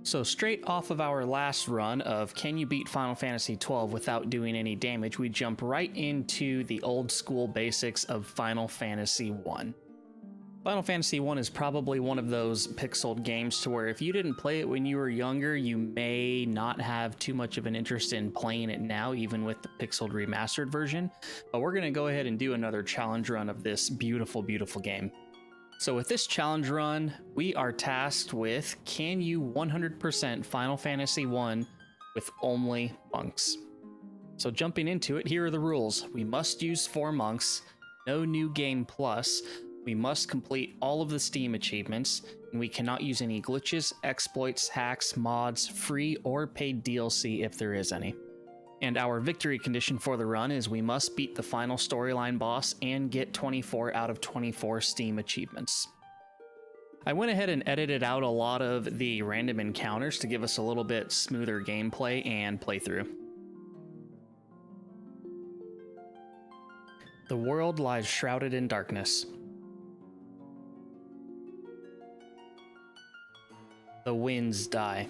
So straight off of our last run of Can You Beat Final Fantasy XII without doing any damage, we jump right into the old school basics of Final Fantasy I. Final Fantasy I is probably one of those pixeled games to where if you didn't play it when you were younger, you may not have too much of an interest in playing it now, even with the pixeled remastered version. But we're going to go ahead and do another challenge run of this beautiful, beautiful game. So with this challenge run, we are tasked with can you 100% Final Fantasy I with only monks. So jumping into it, here are the rules. We must use 4 monks, no new game plus, we must complete all of the Steam achievements, and we cannot use any glitches, exploits, hacks, mods, free or paid DLC if there is any. And our victory condition for the run is we must beat the final storyline boss and get 24 out of 24 Steam achievements. I went ahead and edited out a lot of the random encounters to give us a little bit smoother gameplay and playthrough. The world lies shrouded in darkness. The winds die.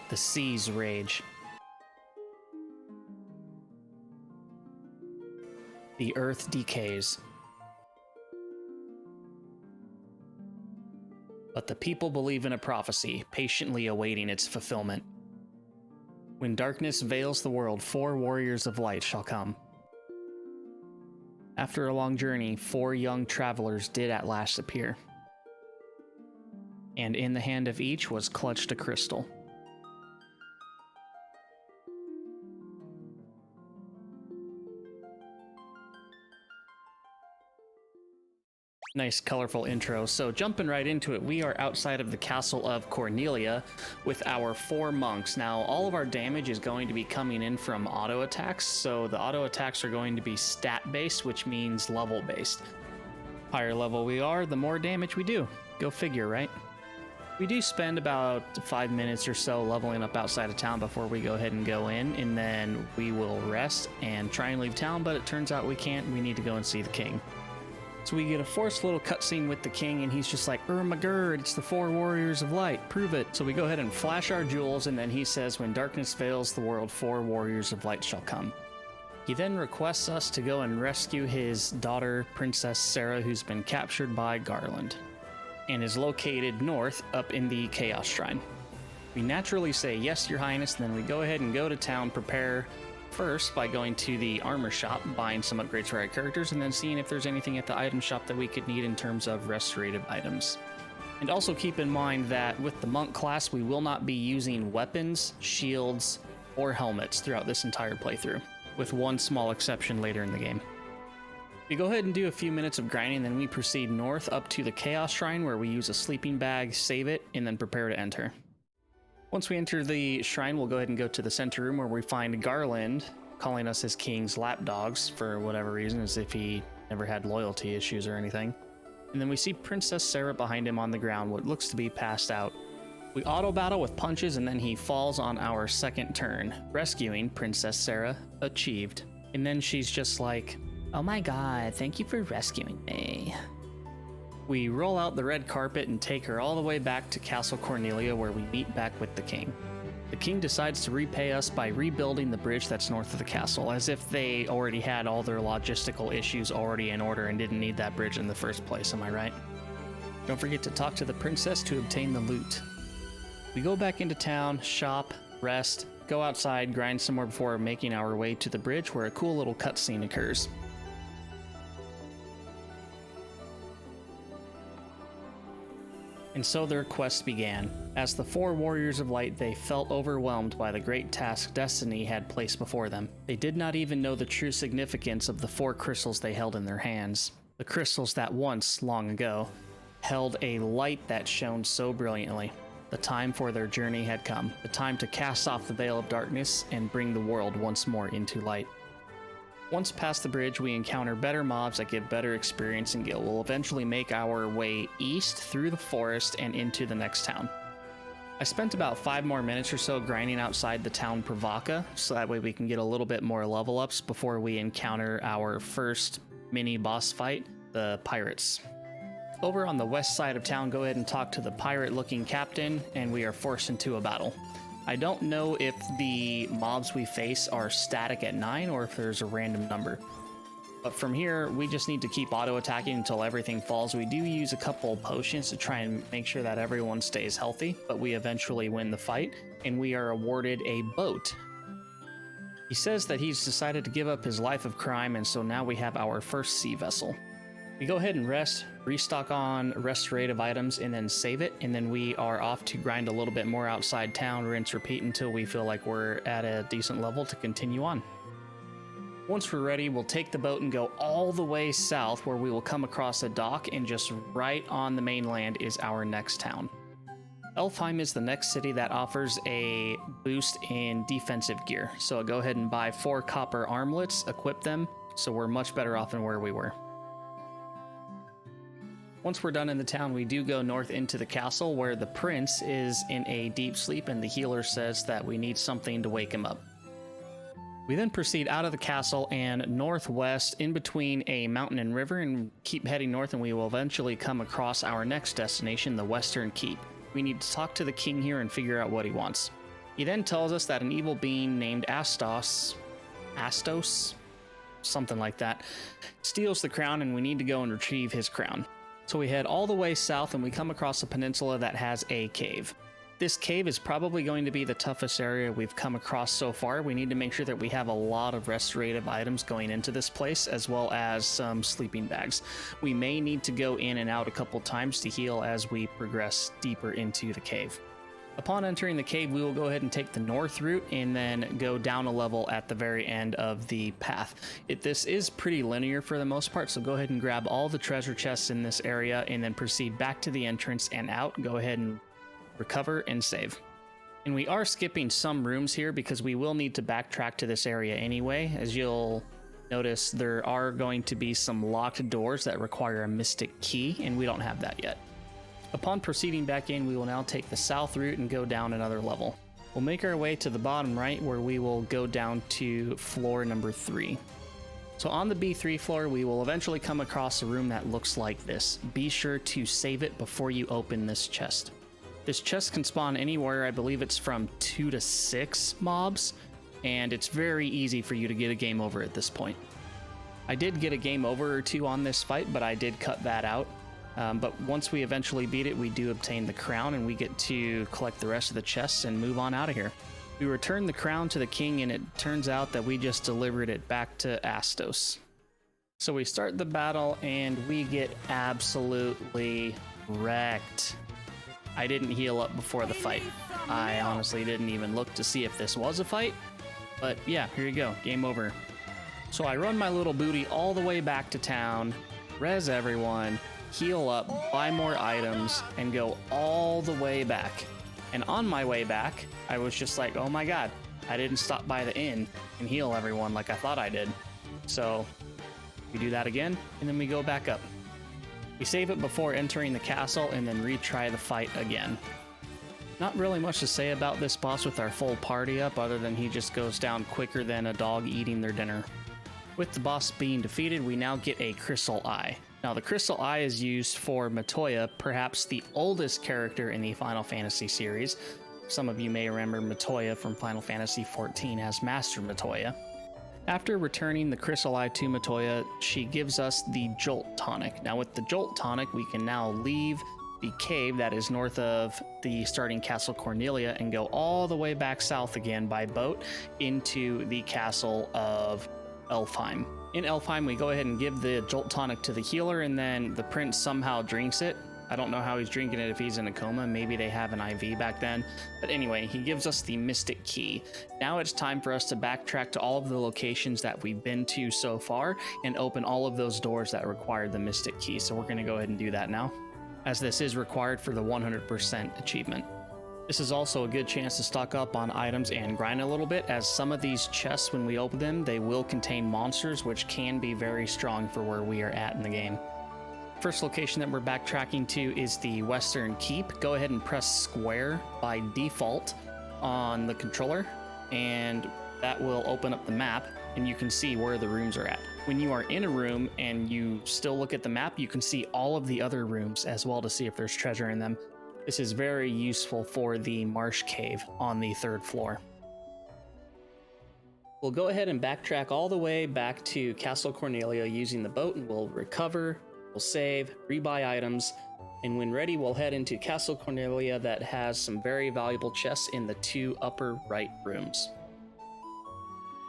The seas rage. The earth decays. But the people believe in a prophecy, patiently awaiting its fulfillment. When darkness veils the world, 4 warriors of light shall come. After a long journey, 4 young travelers did at last appear. And in the hand of each was clutched a crystal. Nice colorful intro. So jumping right into it, we are outside of the castle of Cornelia with our 4 monks. Now all of our damage is going to be coming in from auto attacks, so the auto attacks are going to be stat based, which means level based. Higher level we are, the more damage we do. Go figure, right? We do spend about 5 minutes or so leveling up outside of town before we go ahead and go in, and then we will rest and try and leave town, but it turns out we can't. We need to go and see the king. So we get a forced little cutscene with the king, and he's just like, my god, it's the 4 warriors of light, prove it. So we go ahead and flash our jewels, and then he says, when darkness veils the world, 4 warriors of light shall come. He then requests us to go and rescue his daughter, Princess Sarah, who's been captured by Garland, and is located north up in the Chaos Shrine. We naturally say, yes, your highness, and then we go ahead and go to town, prepare first by going to the armor shop, buying some upgrades for our characters, and then seeing if there's anything at the item shop that we could need in terms of restorative items. And also keep in mind that with the monk class, we will not be using weapons, shields, or helmets throughout this entire playthrough, with one small exception later in the game. We go ahead and do a few minutes of grinding, then we proceed north up to the Chaos Shrine, where we use a sleeping bag, save it, and then prepare to enter. Once we enter the shrine, we'll go ahead and go to the center room where we find Garland calling us his king's lapdogs for whatever reason, as if he never had loyalty issues or anything. And then we see Princess Sarah behind him on the ground, what looks to be passed out. We auto battle with punches, and then he falls on our second turn. Rescuing Princess Sarah achieved. And then she's just like, oh my god, thank you for rescuing me. We roll out the red carpet and take her all the way back to Castle Cornelia, where we meet back with the king. The king decides to repay us by rebuilding the bridge that's north of the castle, as if they already had all their logistical issues already in order and didn't need that bridge in the first place, am I right? Don't forget to talk to the princess to obtain the loot. We go back into town, shop, rest, go outside, grind some more before making our way to the bridge, where a cool little cutscene occurs. And so their quest began. As the 4 warriors of light, they felt overwhelmed by the great task destiny had placed before them. They did not even know the true significance of the 4 crystals they held in their hands. The crystals that once, long ago, held a light that shone so brilliantly. The time for their journey had come. The time to cast off the veil of darkness and bring the world once more into light. Once past the bridge, we encounter better mobs that give better experience and gil. We'll eventually make our way east through the forest and into the next town. I spent about 5 more minutes or so grinding outside the town Pravaka, so that way we can get a little bit more level ups before we encounter our first mini boss fight, the pirates. Over on the west side of town, go ahead and talk to the pirate-looking captain, and we are forced into a battle. I don't know if the mobs we face are static at 9 or if there's a random number. But from here, we just need to keep auto-attacking until everything falls. We do use a couple potions to try and make sure that everyone stays healthy, but we eventually win the fight, and we are awarded a boat. He says that he's decided to give up his life of crime, and so now we have our first sea vessel. We go ahead and rest, restock on restorative items, and then save it, and then we are off to grind a little bit more outside town, rinse, repeat until we feel like we're at a decent level to continue on. Once we're ready, we'll take the boat and go all the way south where we will come across a dock, and just right on the mainland is our next town. Elfheim is the next city that offers a boost in defensive gear, so go ahead and buy 4 copper armlets, equip them, so we're much better off than where we were. Once we're done in the town, we do go north into the castle where the prince is in a deep sleep and the healer says that we need something to wake him up. We then proceed out of the castle and northwest in between a mountain and river and keep heading north, and we will eventually come across our next destination, the Western Keep. We need to talk to the king here and figure out what he wants. He then tells us that an evil being named Astos, something like that, steals the crown and we need to go and retrieve his crown. So we head all the way south and we come across a peninsula that has a cave. This cave is probably going to be the toughest area we've come across so far. We need to make sure that we have a lot of restorative items going into this place, as well as some sleeping bags. We may need to go in and out a couple times to heal as we progress deeper into the cave. Upon entering the cave, we will go ahead and take the north route and then go down a level at the very end of the path. This is pretty linear for the most part, so go ahead and grab all the treasure chests in this area and then proceed back to the entrance and out. Go ahead and recover and save. And we are skipping some rooms here because we will need to backtrack to this area anyway. As you'll notice, there are going to be some locked doors that require a mystic key, and we don't have that yet. Upon proceeding back in, we will now take the south route and go down another level. We'll make our way to the bottom right where we will go down to floor number 3. So on the B3 floor, we will eventually come across a room that looks like this. Be sure to save it before you open this chest. This chest can spawn anywhere. I believe it's from 2 to 6 mobs, and it's very easy for you to get a game over at this point. I did get a game over or 2 on this fight, but I did cut that out. But once we eventually beat it, we do obtain the crown and we get to collect the rest of the chests and move on out of here. We return the crown to the king, and it turns out that we just delivered it back to Astos. So we start the battle and we get absolutely wrecked. I didn't heal up before the fight. I honestly didn't even look to see if this was a fight, but yeah, here you go, game over. So I run my little booty all the way back to town, res everyone, heal up, buy more items, and go all the way back. And on my way back, I was just like, oh my god, I didn't stop by the inn and heal everyone like I thought I did. So we do that again, and then we go back up. We save it before entering the castle and then retry the fight again. Not really much to say about this boss with our full party up, other than he just goes down quicker than a dog eating their dinner. With the boss being defeated, we now get a Crystal Eye. Now, the Crystal Eye is used for Matoya, perhaps the oldest character in the Final Fantasy series. Some of you may remember Matoya from Final Fantasy XIV as Master Matoya. After returning the Crystal Eye to Matoya, she gives us the Jolt Tonic. Now, with the Jolt Tonic, we can now leave the cave that is north of the starting Castle Cornelia and go all the way back south again by boat into the Castle of Elfheim. In Elfheim, we go ahead and give the Jolt Tonic to the healer, and then the prince somehow drinks it. I don't know how he's drinking it if he's in a coma. Maybe they have an IV back then. But anyway, he gives us the Mystic Key. Now it's time for us to backtrack to all of the locations that we've been to so far and open all of those doors that require the Mystic Key. So we're going to go ahead and do that now, as this is required for the 100% achievement. This is also a good chance to stock up on items and grind a little bit, as some of these chests, when we open them, they will contain monsters, which can be very strong for where we are at in the game. First location that we're backtracking to is the Western Keep. Go ahead and press square by default on the controller, and that will open up the map, and you can see where the rooms are at. When you are in a room and you still look at the map, you can see all of the other rooms as well to see if there's treasure in them. This is very useful for the marsh cave on the 3rd floor. We'll go ahead and backtrack all the way back to Castle Cornelia using the boat, and we'll recover, we'll save, rebuy items, and when ready, we'll head into Castle Cornelia that has some very valuable chests in the 2 upper right rooms.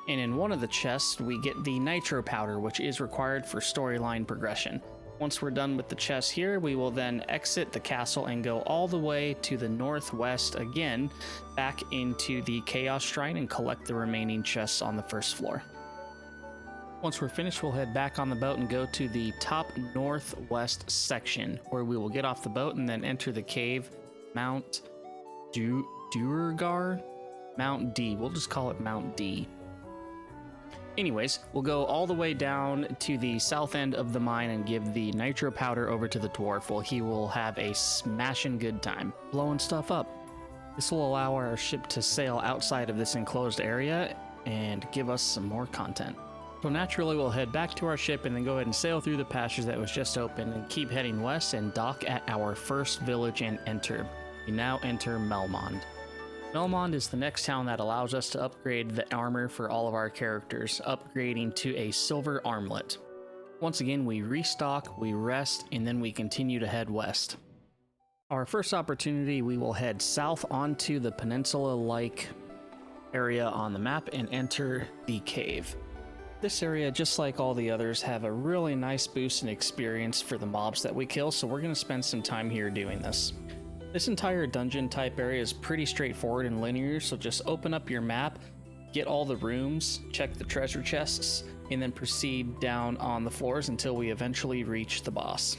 And in one of the chests, we get the nitro powder, which is required for storyline progression. Once we're done with the chest here, we will then exit the castle and go all the way to the northwest again, back into the Chaos Shrine and collect the remaining chests on the 1st floor. Once we're finished, we'll head back on the boat and go to the top northwest section, where we will get off the boat and then enter the cave, Mount Durgar? Mount D. We'll just call it Mount D. Anyways, we'll go all the way down to the south end of the mine and give the nitro powder over to the dwarf, while he will have a smashing good time blowing stuff up. This will allow our ship to sail outside of this enclosed area and give us some more content. So naturally, we'll head back to our ship and then go ahead and sail through the passage that was just opened and keep heading west and dock at our first village and enter. We now enter Melmond. Melmond is the next town that allows us to upgrade the armor for all of our characters, upgrading to a silver armlet. Once again, we restock, we rest, and then we continue to head west. Our first opportunity, we will head south onto the peninsula-like area on the map and enter the cave. This area, just like all the others, have a really nice boost in experience for the mobs that we kill, so we're going to spend some time here doing this. This entire dungeon type area is pretty straightforward and linear, so just open up your map, get all the rooms, check the treasure chests, and then proceed down on the floors until we eventually reach the boss.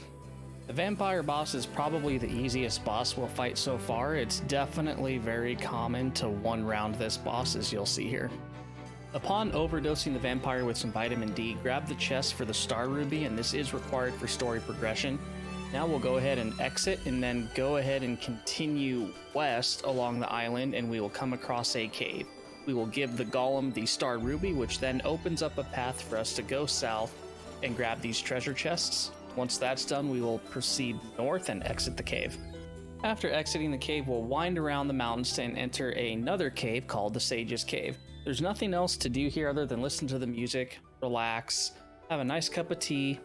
The vampire boss is probably the easiest boss we'll fight so far. It's definitely very common to one-round this boss, as you'll see here. Upon overdosing the vampire with some vitamin D, grab the chest for the star ruby, and this is required for story progression. Now we'll go ahead and exit and then go ahead and continue west along the island, and we will come across a cave. We will give the golem the star ruby, which then opens up a path for us to go south and grab these treasure chests. Once that's done, we will proceed north and exit the cave. After exiting the cave, we'll wind around the mountains and enter another cave called the Sage's Cave. There's nothing else to do here other than listen to the music, relax, have a nice cup of tea,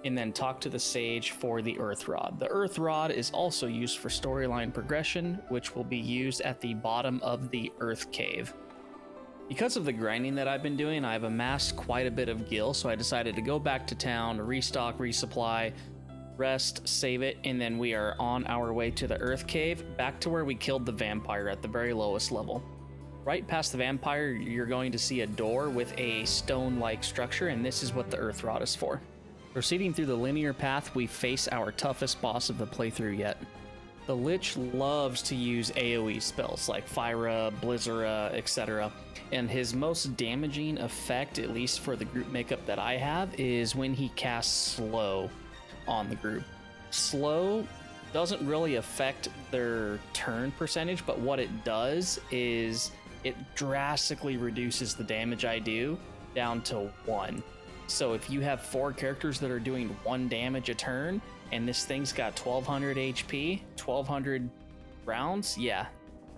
and then talk to the sage for the Earth Rod. The Earth Rod is also used for storyline progression, which will be used at the bottom of the Earth Cave. Because of the grinding that I've been doing, I've amassed quite a bit of gil, so I decided to go back to town, restock, resupply, rest, save it, and then we are on our way to the Earth Cave, back to where we killed the vampire at the very lowest level. Right past the vampire, you're going to see a door with a stone-like structure, and this is what the Earth Rod is for. Proceeding through the linear path, we face our toughest boss of the playthrough yet. The Lich loves to use AoE spells like Fyra, Blizzara, etc. And his most damaging effect, at least for the group makeup that I have, is when he casts Slow on the group. Slow doesn't really affect their turn percentage, but what it does is it drastically reduces the damage I do down to 1. So if you have 4 characters that are doing 1 damage a turn, and this thing's got 1200 HP, 1200 rounds, yeah,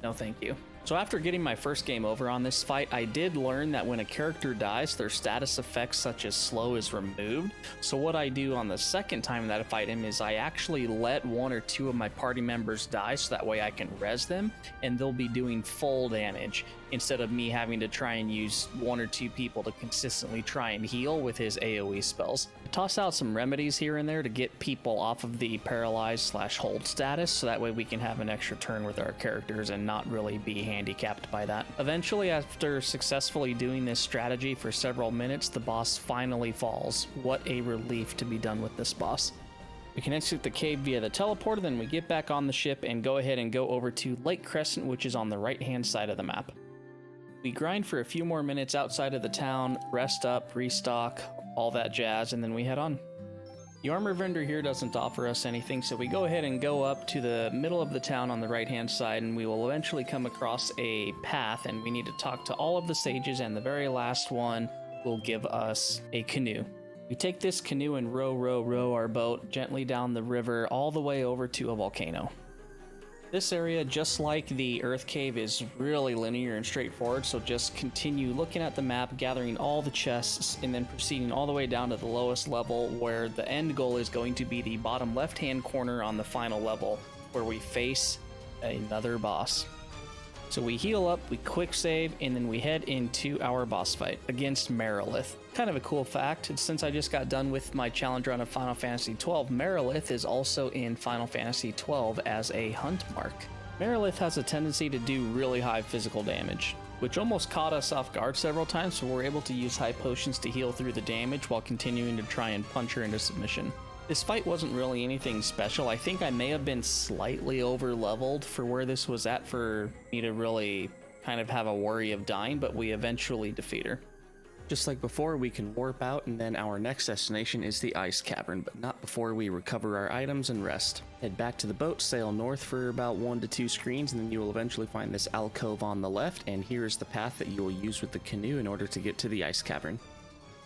no thank you. So after getting my first game over on this fight, I did learn that when a character dies, their status effects such as slow is removed. So what I do on the second time that I fight him is I actually let 1 or 2 of my party members die, so that way I can res them, and they'll be doing full damage, instead of me having to try and use 1 or 2 people to consistently try and heal with his AoE spells. I toss out some remedies here and there to get people off of the paralyzed/hold status, so that way we can have an extra turn with our characters and not really be handicapped by that. Eventually, after successfully doing this strategy for several minutes, the boss finally falls. What a relief to be done with this boss. We can exit the cave via the teleporter, then we get back on the ship and go ahead and go over to Lake Crescent, which is on the right-hand side of the map. We grind for a few more minutes outside of the town, rest up, restock, all that jazz, and then we head on. The armor vendor here doesn't offer us anything, so we go ahead and go up to the middle of the town on the right-hand side, and we will eventually come across a path, and we need to talk to all of the sages, and the very last one will give us a canoe. We take this canoe and row our boat gently down the river all the way over to a volcano. This area, just like the Earth Cave, is really linear and straightforward, so just continue looking at the map, gathering all the chests, and then proceeding all the way down to the lowest level, where the end goal is going to be the bottom left-hand corner on the final level, where we face another boss. So we heal up, we quick save, and then we head into our boss fight against Merilith. Kind of a cool fact, since I just got done with my challenge run of Final Fantasy XII, Merilith is also in Final Fantasy XII as a hunt mark. Merilith has a tendency to do really high physical damage, which almost caught us off guard several times, so we're able to use high potions to heal through the damage while continuing to try and punch her into submission. This fight wasn't really anything special. I think I may have been slightly over leveled for where this was at for me to really kind of have a worry of dying, but we eventually defeat her. Just like before, we can warp out, and then our next destination is the Ice Cavern, but not before we recover our items and rest. Head back to the boat, sail north for about 1 to 2 screens, and then you will eventually find this alcove on the left, and here is the path that you will use with the canoe in order to get to the Ice Cavern.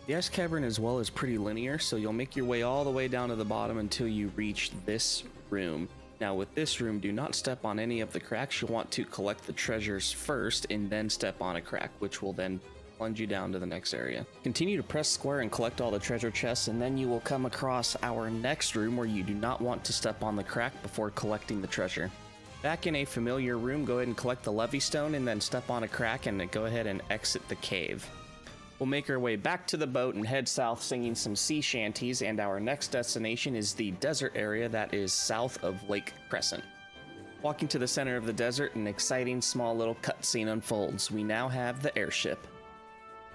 The Ice Cavern as well is pretty linear, so you'll make your way all the way down to the bottom until you reach this room. Now with this room, do not step on any of the cracks. You'll want to collect the treasures first and then step on a crack, which will then plunge you down to the next area. Continue to press square and collect all the treasure chests, and then you will come across our next room where you do not want to step on the crack before collecting the treasure. Back in a familiar room, go ahead and collect the Levy Stone and then step on a crack and then go ahead and exit the cave. We'll make our way back to the boat and head south singing some sea shanties, and our next destination is the desert area that is south of Lake Crescent. Walking to the center of the desert, an exciting small little cutscene unfolds. We now have the airship.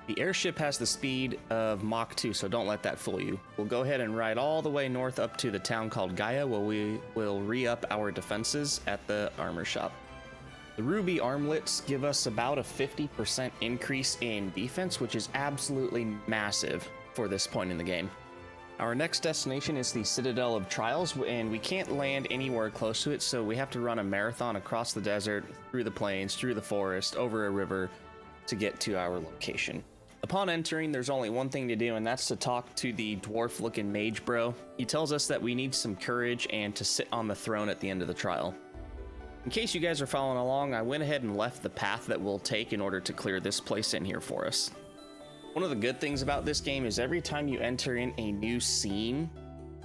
The airship has the speed of Mach 2, so don't let that fool you. We'll go ahead and ride all the way north up to the town called Gaia, where we will re-up our defenses at the armor shop. The ruby armlets give us about a 50% increase in defense, which is absolutely massive for this point in the game. Our next destination is the Citadel of Trials, and we can't land anywhere close to it, so we have to run a marathon across the desert, through the plains, through the forest, over a river to get to our location. Upon entering, there's only one thing to do, and that's to talk to the dwarf-looking mage bro. He tells us that we need some courage and to sit on the throne at the end of the trial. In case you guys are following along, I went ahead and left the path that we'll take in order to clear this place in here for us. One of the good things about this game is every time you enter in a new scene,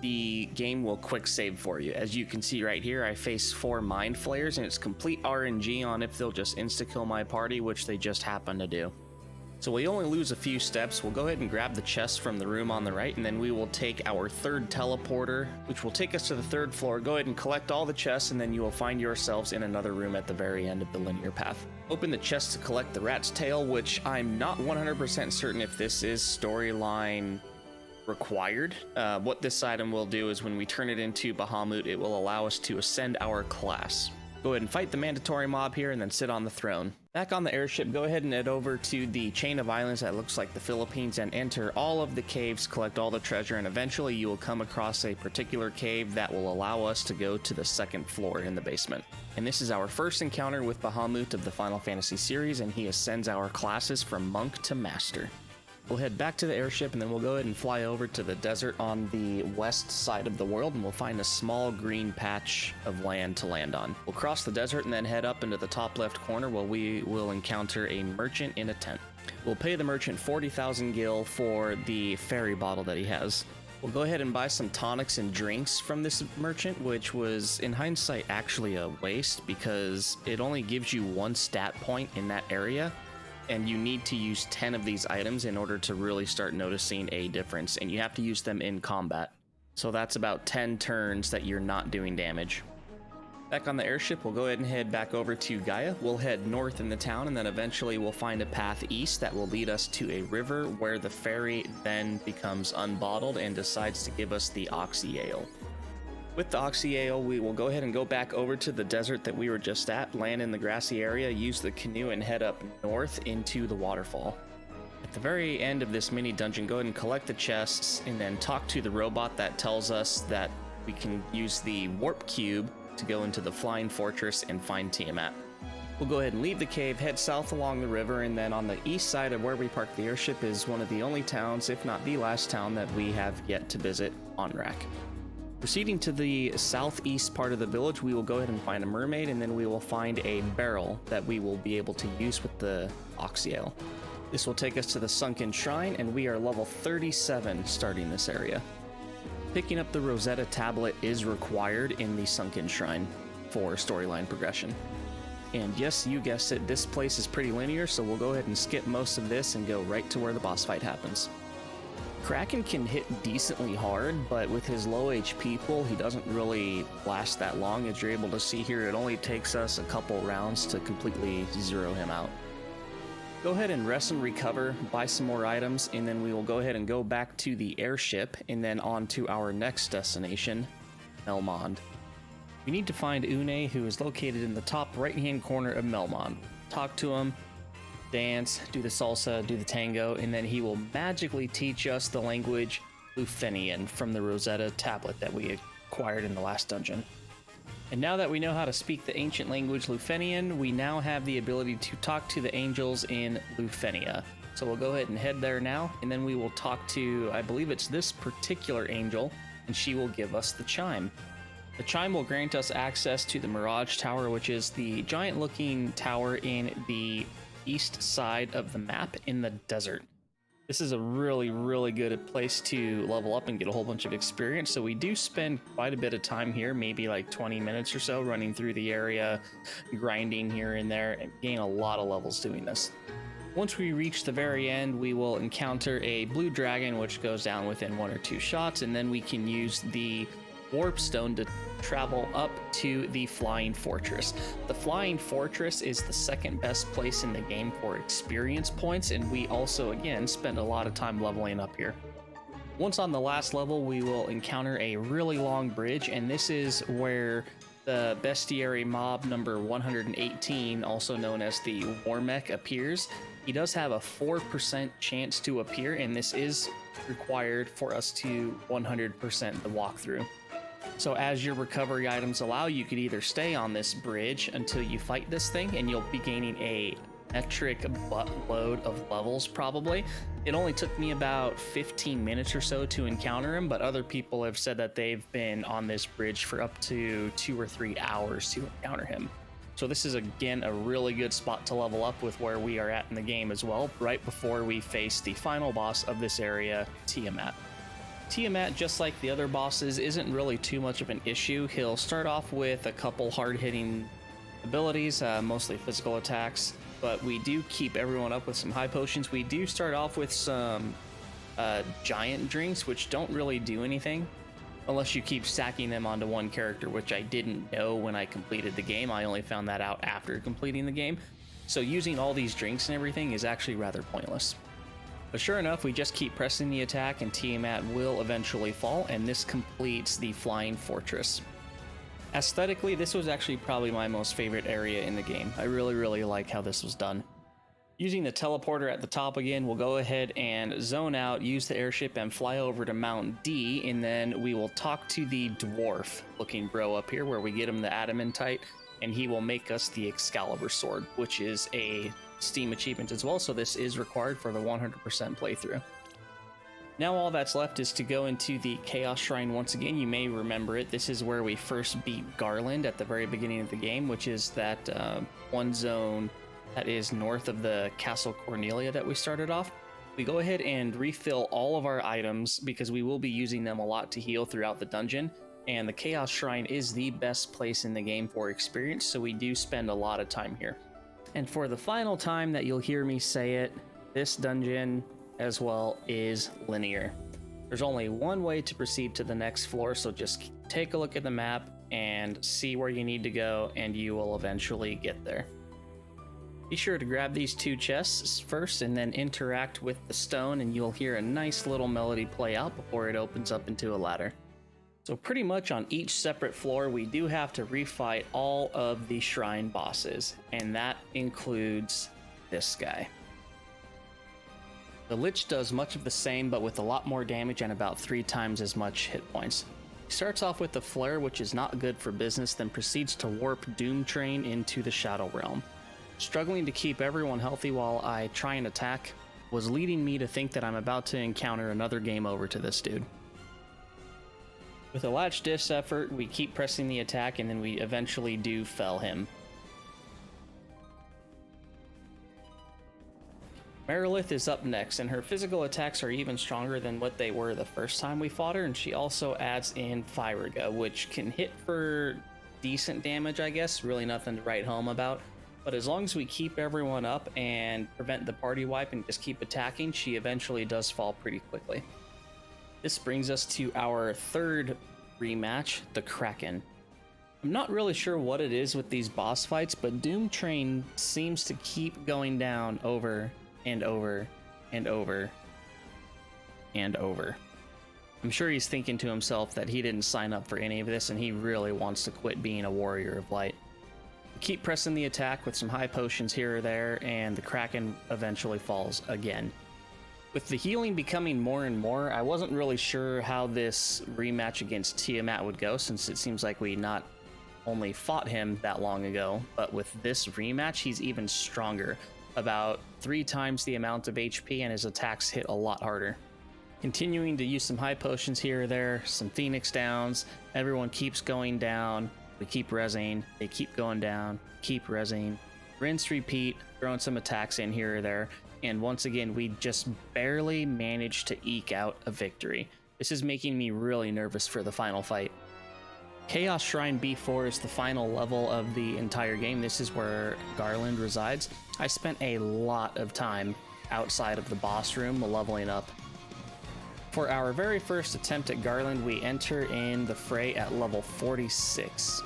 the game will quick save for you. As you can see right here, I face 4 mind flayers, and it's complete RNG on if they'll just insta-kill my party, which they just happen to do. So we only lose a few steps. We'll go ahead and grab the chest from the room on the right, and then we will take our third teleporter, which will take us to the 3rd floor. Go ahead and collect all the chests, and then you will find yourselves in another room at the very end of the linear path. Open the chest to collect the rat's tail, which I'm not 100% certain if this is storyline required. What this item will do is when we turn it into Bahamut, it will allow us to ascend our class. Go ahead and fight the mandatory mob here and then sit on the throne. Back on the airship, go ahead and head over to the chain of islands that looks like the Philippines and enter all of the caves, collect all the treasure, and eventually you will come across a particular cave that will allow us to go to the 2nd floor in the basement. And this is our first encounter with Bahamut of the Final Fantasy series, and he ascends our classes from monk to master. We'll head back to the airship, and then we'll go ahead and fly over to the desert on the west side of the world, and we'll find a small green patch of land to land on. We'll cross the desert and then head up into the top left corner where we will encounter a merchant in a tent. We'll pay the merchant 40,000 gil for the fairy bottle that he has. We'll go ahead and buy some tonics and drinks from this merchant, which was, in hindsight, actually a waste because it only gives you 1 stat point in that area, and you need to use 10 of these items in order to really start noticing a difference, and you have to use them in combat. So that's about 10 turns that you're not doing damage. Back on the airship, we'll go ahead and head back over to Gaia. We'll head north in the town, and then eventually we'll find a path east that will lead us to a river where the fairy then becomes unbottled and decides to give us the Oxy Ale. With the Oxy Ale, we will go ahead and go back over to the desert that we were just at, land in the grassy area, use the canoe, and head up north into the waterfall. At the very end of this mini dungeon, go ahead and collect the chests, and then talk to the robot that tells us that we can use the warp cube to go into the flying fortress and find Tiamat. We'll go ahead and leave the cave, head south along the river, and then on the east side of where we parked the airship is one of the only towns, if not the last town, that we have yet to visit, Onrak. Proceeding to the southeast part of the village, we will go ahead and find a mermaid, and then we will find a barrel that we will be able to use with the oxyale. This will take us to the sunken shrine, and we are level 37 starting this area. Picking up the Rosetta tablet is required in the sunken shrine for storyline progression. And yes, you guessed it, this place is pretty linear, so we'll go ahead and skip most of this and go right to where the boss fight happens. Kraken can hit decently hard, but with his low HP pool, he doesn't really last that long. As you're able to see here, it only takes us a couple rounds to completely zero him out. Go ahead and rest and recover, buy some more items, and then we will go ahead and go back to the airship and then on to our next destination, Melmond. We need to find Une, who is located in the top right-hand corner of Melmond. Talk to him, dance, do the salsa, do the tango, and then he will magically teach us the language Lufenian from the Rosetta tablet that we acquired in the last dungeon. And now that we know how to speak the ancient language Lufenian, we now have the ability to talk to the angels in Lufenia. So we'll go ahead and head there now, and then we will talk to, I believe it's this particular angel, and she will give us the chime. The chime will grant us access to the Mirage Tower, which is the giant-looking tower in the east side of the map in the desert. This is a really, really good place to level up and get a whole bunch of experience, so we do spend quite a bit of time here, maybe like 20 minutes or so, running through the area, grinding here and there, and gain a lot of levels doing this. Once we reach the very end, we will encounter a blue dragon, which goes down within 1 or 2 shots, and then we can use the warp stone to travel up to the Flying Fortress. The Flying Fortress is the second best place in the game for experience points, and we also, again, spend a lot of time leveling up here. Once on the last level, we will encounter a really long bridge, and this is where the bestiary mob number 118, also known as the Warmech, appears. He does have a 4% chance to appear, and this is required for us to 100% the walkthrough. So as your recovery items allow, you could either stay on this bridge until you fight this thing, and you'll be gaining a metric buttload of levels probably. It only took me about 15 minutes or so to encounter him, but other people have said that they've been on this bridge for up to 2 or 3 hours to encounter him. So this is, again, a really good spot to level up with where we are at in the game as well, right before we face the final boss of this area, Tiamat. Tiamat, just like the other bosses, isn't really too much of an issue. He'll start off with a couple hard-hitting abilities, mostly physical attacks, but we do keep everyone up with some high potions. We do start off with some giant drinks, which don't really do anything unless you keep stacking them onto one character, which I didn't know when I completed the game. I only found that out after completing the game. So using all these drinks and everything is actually rather pointless. But sure enough, we just keep pressing the attack and Tiamat will eventually fall, and this completes the Flying Fortress. Aesthetically, this was actually probably my most favorite area in the game. I really, really like how this was done. Using the teleporter at the top again, we'll go ahead and zone out, use the airship, and fly over to Mount D, and then we will talk to the dwarf-looking bro up here, where we get him the adamantite, and he will make us the Excalibur sword, which is a Steam achievement as well, so this is required for the 100% playthrough. Now all that's left is to go into the Chaos Shrine once again. You may remember it. This is where we first beat Garland at the very beginning of the game, which is that one zone that is north of the Castle Cornelia that we started off. We go ahead and refill all of our items because we will be using them a lot to heal throughout the dungeon, and the Chaos Shrine is the best place in the game for experience, so we do spend a lot of time here. And for the final time that you'll hear me say it, this dungeon as well is linear. There's only one way to proceed to the next floor, so just take a look at the map and see where you need to go, and you will eventually get there. Be sure to grab these 2 chests first and then interact with the stone, and you'll hear a nice little melody play out before it opens up into a ladder. So pretty much on each separate floor, we do have to refight all of the shrine bosses, and that includes this guy. The Lich does much of the same, but with a lot more damage and about 3 times as much hit points. He starts off with the Flare, which is not good for business, then proceeds to warp Doom Train into the Shadow Realm. Struggling to keep everyone healthy while I try and attack was leading me to think that I'm about to encounter another game over to this dude. With a latch-ditch effort, we keep pressing the attack, and then we eventually do fell him. Marilith is up next, and her physical attacks are even stronger than what they were the first time we fought her, and she also adds in Fyriga, which can hit for decent damage, I guess. Really nothing to write home about. But as long as we keep everyone up and prevent the party wipe and just keep attacking, she eventually does fall pretty quickly. This brings us to our third rematch, the Kraken. I'm not really sure what it is with these boss fights, but Doom Train seems to keep going down over and over and over and over. I'm sure he's thinking to himself that he didn't sign up for any of this and he really wants to quit being a warrior of light. We keep pressing the attack with some high potions here or there, and the Kraken eventually falls again. With the healing becoming more and more, I wasn't really sure how this rematch against Tiamat would go, since it seems like we not only fought him that long ago, but with this rematch, he's even stronger. About 3 times the amount of HP, and his attacks hit a lot harder. Continuing to use some high potions here or there, some Phoenix downs, everyone keeps going down, we keep rezzing, they keep going down, keep rezzing, rinse, repeat, throwing some attacks in here or there. And once again, we just barely managed to eke out a victory. This is making me really nervous for the final fight. Chaos Shrine B4 is the final level of the entire game. This is where Garland resides. I spent a lot of time outside of the boss room leveling up. For our very first attempt at Garland, we enter in the fray at level 46.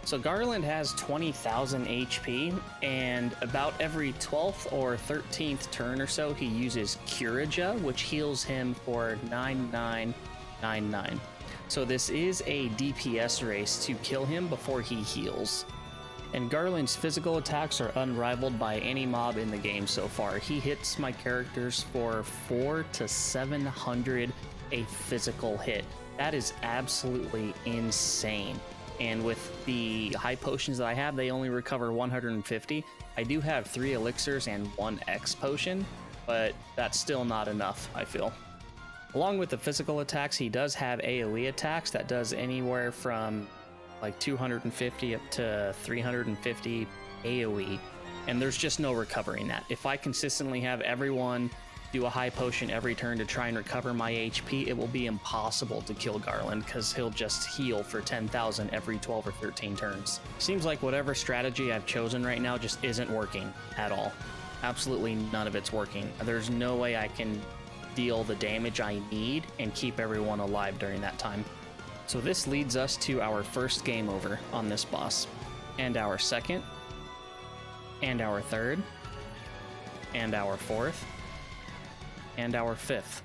So Garland has 20,000 HP, and about every 12th or 13th turn or so, he uses Curaja, which heals him for 9999. So this is a DPS race to kill him before he heals. And Garland's physical attacks are unrivaled by any mob in the game so far. He hits my characters for 400 to 700 a physical hit. That is absolutely insane. And with the high potions that I have, they only recover 150. I do have 3 elixirs and 1 X potion, but that's still not enough, I feel. Along with the physical attacks, he does have AoE attacks that does anywhere from like 250 up to 350 AoE, and there's just no recovering that. If I consistently have everyone do a high potion every turn to try and recover my HP, it will be impossible to kill Garland because he'll just heal for 10,000 every 12 or 13 turns. Seems like whatever strategy I've chosen right now just isn't working at all. Absolutely none of it's working. There's no way I can deal the damage I need and keep everyone alive during that time. So this leads us to our first game over on this boss, and our second, and our third, and our fourth, and our fifth.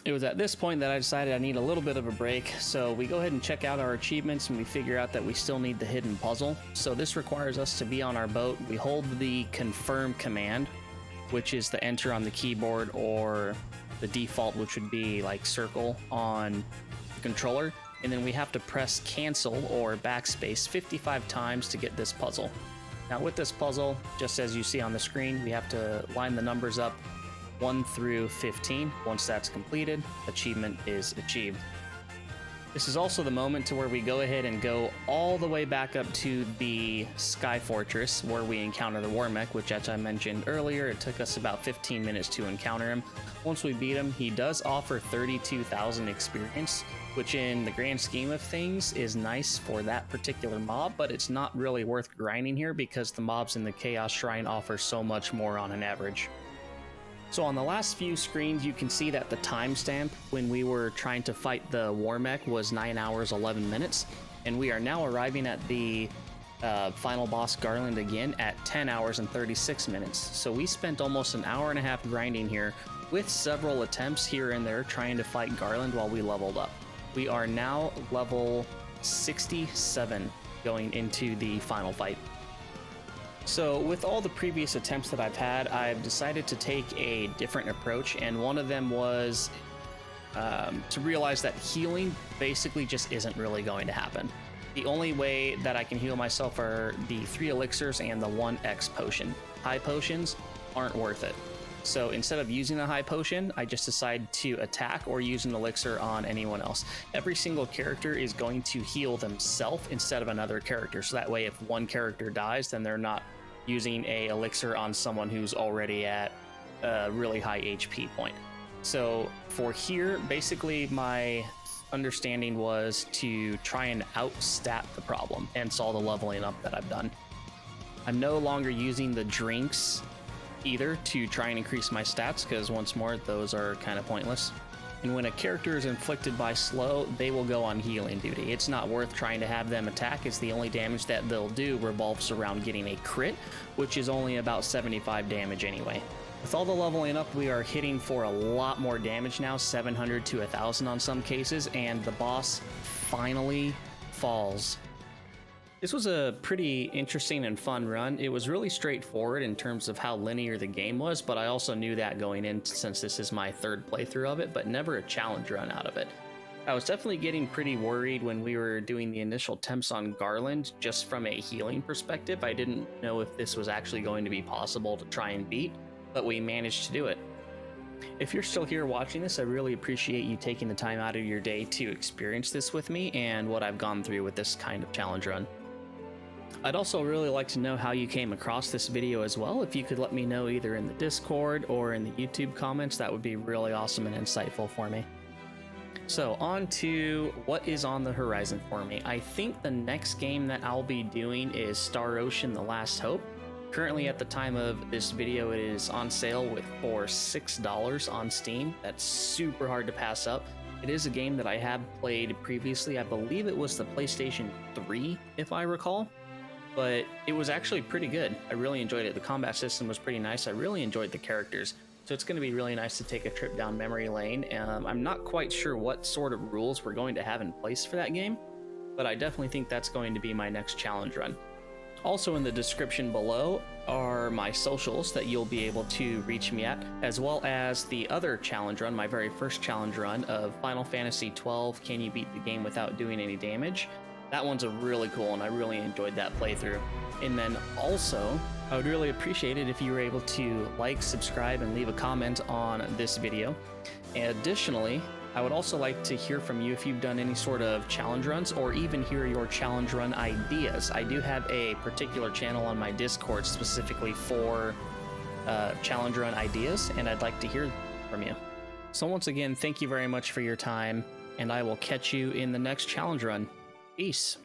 It was at this point that I decided I need a little bit of a break, so we go ahead and check out our achievements, and we figure out that we still need the hidden puzzle. So this requires us to be on our boat. We hold the confirm command, which is the enter on the keyboard, or the default, which would be like circle on the controller, and then we have to press cancel or backspace 55 times to get this puzzle. Now with this puzzle, just as you see on the screen, we have to line the numbers up 1 through 15. Once that's completed, achievement is achieved. This is also the moment to where we go ahead and go all the way back up to the Sky Fortress where we encounter the War Mech, which, as I mentioned earlier, it took us about 15 minutes to encounter him. Once we beat him, he does offer 32,000 experience, which in the grand scheme of things is nice for that particular mob, but it's not really worth grinding here because the mobs in the Chaos Shrine offer so much more on an average. So on the last few screens, you can see that the timestamp when we were trying to fight the War Mech was 9 hours 11 minutes, and we are now arriving at the final boss Garland again at 10 hours and 36 minutes. So we spent almost an hour and a half grinding here with several attempts here and there trying to fight Garland while we leveled up. We are now level 67 going into the final fight. So with all the previous attempts that I've had, I've decided to take a different approach, and one of them was to realize that healing basically just isn't really going to happen. The only way that I can heal myself are the 3 elixirs and the 1 X potion. High potions aren't worth it. So instead of using a high potion, I just decide to attack or use an elixir on anyone else. Every single character is going to heal themselves instead of another character. So that way, if one character dies, then they're not using a elixir on someone who's already at a really high HP point. So for here, basically my understanding was to try and outstat the problem and solve the leveling up that I've done. I'm no longer using the drinks either to try and increase my stats, because once more, those are kind of pointless. And when a character is inflicted by slow, they will go on healing duty. It's not worth trying to have them attack, as the only damage that they'll do revolves around getting a crit, which is only about 75 damage anyway. With all the leveling up, we are hitting for a lot more damage now, 700 to 1000 on some cases, and the boss finally falls. This was a pretty interesting and fun run. It was really straightforward in terms of how linear the game was, but I also knew that going in, since this is my 3rd playthrough of it, but never a challenge run out of it. I was definitely getting pretty worried when we were doing the initial attempts on Garland, just from a healing perspective. I didn't know if this was actually going to be possible to try and beat, but we managed to do it. If you're still here watching this, I really appreciate you taking the time out of your day to experience this with me and what I've gone through with this kind of challenge run. I'd also really like to know how you came across this video as well. If you could let me know either in the Discord or in the YouTube comments, that would be really awesome and insightful for me. So on to what is on the horizon for me. I think the next game that I'll be doing is Star Ocean: The Last Hope. Currently, at the time of this video, it is on sale for $6 on Steam. That's super hard to pass up. It is a game that I have played previously. I believe it was the PlayStation 3, if I recall. But it was actually pretty good. I really enjoyed it. The combat system was pretty nice. I really enjoyed the characters. So it's going to be really nice to take a trip down memory lane. I'm not quite sure what sort of rules we're going to have in place for that game, but I definitely think that's going to be my next challenge run. Also in the description below are my socials that you'll be able to reach me at, as well as the other challenge run, my very first challenge run of Final Fantasy 12, Can You Beat the Game Without Doing Any Damage? That one's a really cool, and I really enjoyed that playthrough. And then also, I would really appreciate it if you were able to like, subscribe, and leave a comment on this video. And additionally, I would also like to hear from you if you've done any sort of challenge runs, or even hear your challenge run ideas. I do have a particular channel on my Discord specifically for challenge run ideas, and I'd like to hear from you. So once again, thank you very much for your time, and I will catch you in the next challenge run. Peace.